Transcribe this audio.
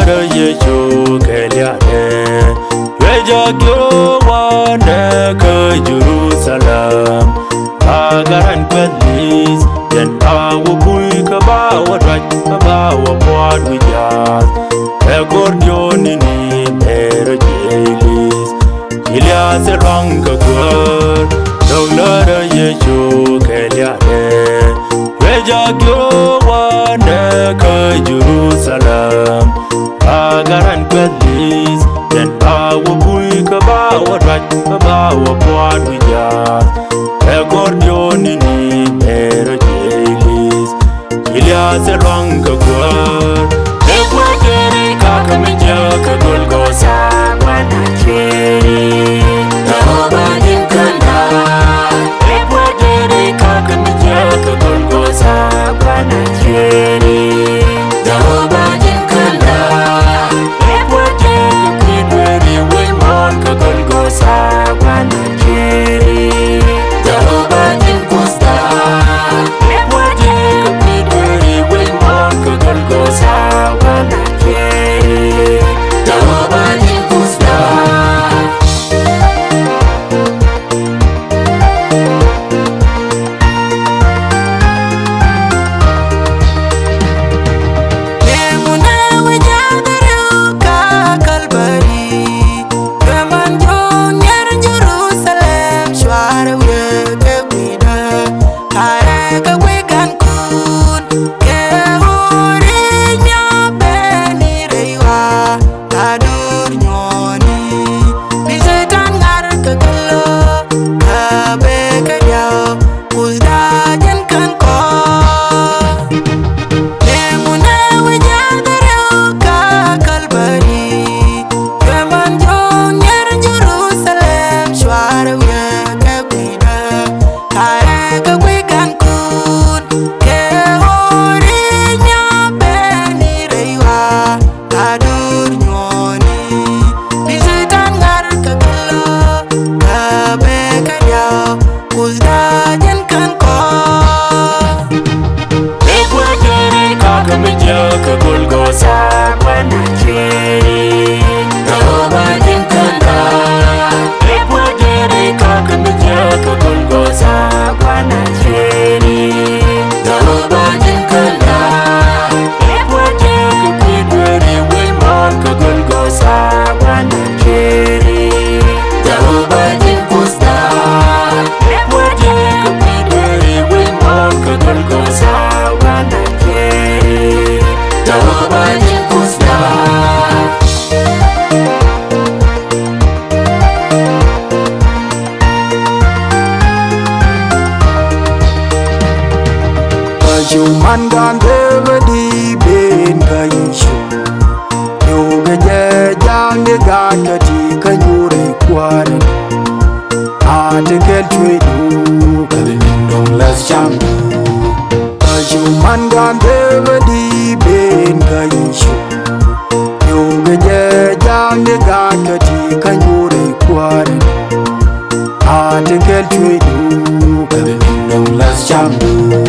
Donglere yecho keliane Yejagyo wane ke Jerusalem Agaran kwelis Yen awo bui kabawa draj Kabawa buat wijas Egordioni ni mere jelis Ilya serang kagwar Donglere yecho keliane Yejagyo wane ke Jerusalem Agaran kwelis Yen awo bui kabawa draj Kabawa buat wijas Egordioni ni mere jelis Ilya serang kagwar Egwagere kakamija kagolgosa Wanacheri Dahoba dinkanda Egwagere kakamija kagolgosa Wanacheri Dahoba dinkanda Egwagere kwidweri wimon kagolgosa Wanacheri Dahoba dinkusta Egwagere kwidweri wimon kagolgosa Wanacheri Dahoba dinkusta Juman gande di ben kayishu Yoga jang de gata ti kanyure kware Ate kel twedu kalindong las jambu Juman gande di ben kayishu Yoga jang de gata ti kanyure kware Ate kel twedu kalindong las jambu